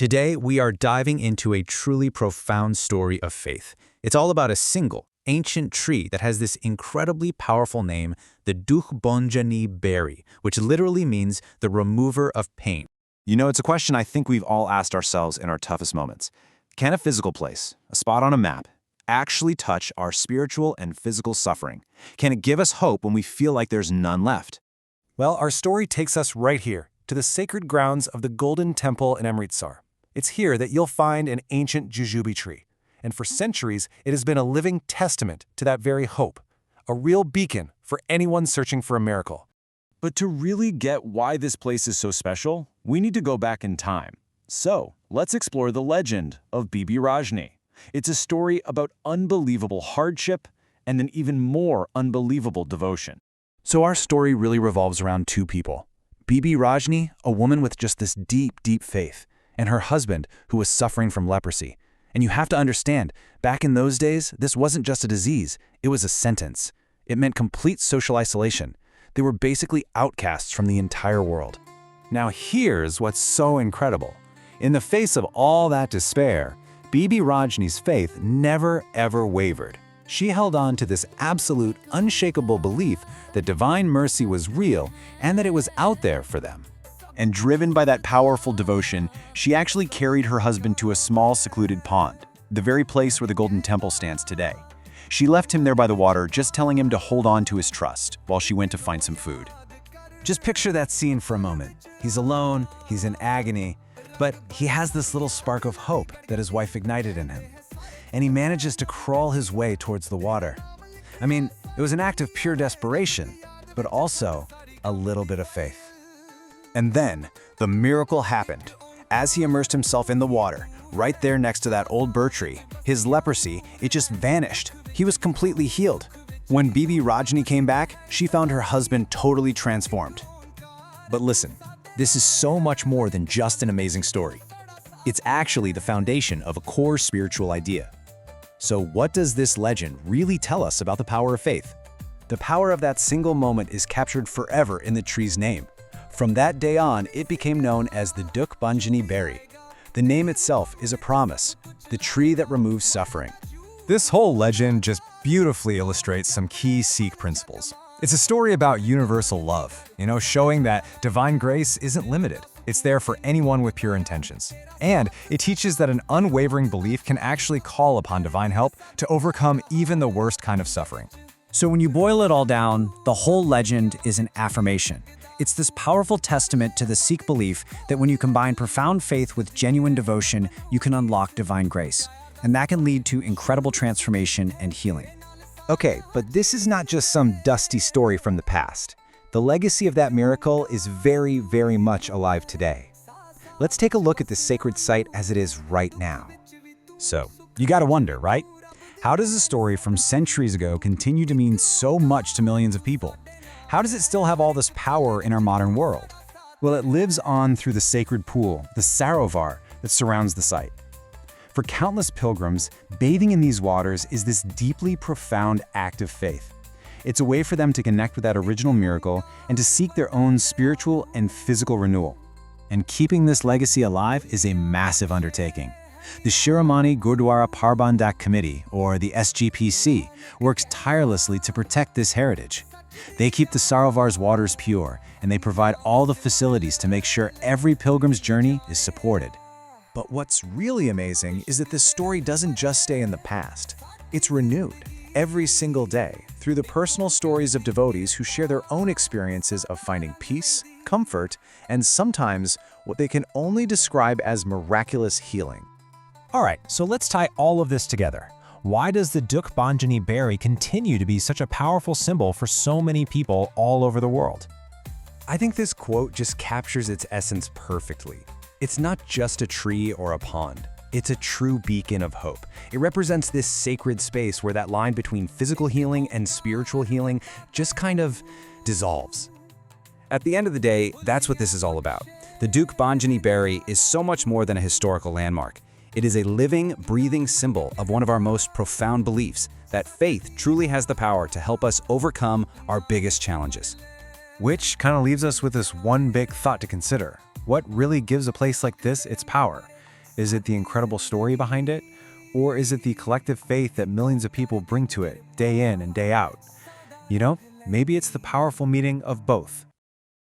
Today, we are diving into a truly profound story of faith. It's all about a single, ancient tree that has this incredibly powerful name, the Dukh Bhanjani Beri, which literally means the remover of pain. You know, it's a question I think we've all asked ourselves in our toughest moments. Can a physical place, a spot on a map, actually touch our spiritual and physical suffering? Can it give us hope when we feel like there's none left? Well, our story takes us right here, to the sacred grounds of the Golden Temple in Amritsar. It's here that you'll find an ancient jujube tree, and for centuries it has been a living testament to that very hope, a real beacon for anyone searching for a miracle. But to really get why this place is so special, we need to go back in time. So, let's explore the legend of Bibi Rajni. It's a story about unbelievable hardship and an even more unbelievable devotion. So our story really revolves around two people. Bibi Rajni, a woman with just this deep, deep faith, and her husband, who was suffering from leprosy. And you have to understand, back in those days, this wasn't just a disease, it was a sentence. It meant complete social isolation. They were basically outcasts from the entire world. Now here's what's so incredible. In the face of all that despair, Bibi Rajni's faith never ever wavered. She held on to this absolute, unshakable belief that divine mercy was real and that it was out there for them. And driven by that powerful devotion, she actually carried her husband to a small secluded pond, the very place where the Golden Temple stands today. She left him there by the water, just telling him to hold on to his trust while she went to find some food. Just picture that scene for a moment. He's alone, he's in agony, but he has this little spark of hope that his wife ignited in him. And he manages to crawl his way towards the water. I mean, it was an act of pure desperation, but also a little bit of faith. And then, the miracle happened. As he immersed himself in the water, right there next to that old birch tree, his leprosy, it just vanished. He was completely healed. When Bibi Rajni came back, she found her husband totally transformed. But listen, this is so much more than just an amazing story. It's actually the foundation of a core spiritual idea. So what does this legend really tell us about the power of faith? The power of that single moment is captured forever in the tree's name. From that day on, it became known as the Dukh Bhanjani Beri. The name itself is a promise, the tree that removes suffering. This whole legend just beautifully illustrates some key Sikh principles. It's a story about universal love, showing that divine grace isn't limited. It's there for anyone with pure intentions. And it teaches that an unwavering belief can actually call upon divine help to overcome even the worst kind of suffering. So when you boil it all down, the whole legend is an affirmation. It's this powerful testament to the Sikh belief that when you combine profound faith with genuine devotion, you can unlock divine grace. And that can lead to incredible transformation and healing. Okay, but this is not just some dusty story from the past. The legacy of that miracle is very, very much alive today. Let's take a look at the sacred site as it is right now. So, you gotta wonder, right? How does a story from centuries ago continue to mean so much to millions of people? How does it still have all this power in our modern world? Well, it lives on through the sacred pool, the sarovar, that surrounds the site. For countless pilgrims, bathing in these waters is this deeply profound act of faith. It's a way for them to connect with that original miracle and to seek their own spiritual and physical renewal. And keeping this legacy alive is a massive undertaking. The Shiromani Gurdwara Parbandhak Committee, or the SGPC, works tirelessly to protect this heritage. They keep the sarovar's waters pure, and they provide all the facilities to make sure every pilgrim's journey is supported. But what's really amazing is that this story doesn't just stay in the past. It's renewed every single day through the personal stories of devotees who share their own experiences of finding peace, comfort, and sometimes what they can only describe as miraculous healing. All right, so let's tie all of this together. Why does the Dukh Bhanjani Beri continue to be such a powerful symbol for so many people all over the world? I think this quote just captures its essence perfectly. It's not just a tree or a pond. It's a true beacon of hope. It represents this sacred space where that line between physical healing and spiritual healing just kind of dissolves. At the end of the day, that's what this is all about. The Dukh Bhanjani Beri is so much more than a historical landmark. It is a living, breathing symbol of one of our most profound beliefs, that faith truly has the power to help us overcome our biggest challenges. Which kind of leaves us with this one big thought to consider. What really gives a place like this its power? Is it the incredible story behind it? Or is it the collective faith that millions of people bring to it, day in and day out? You know, maybe it's the powerful meeting of both.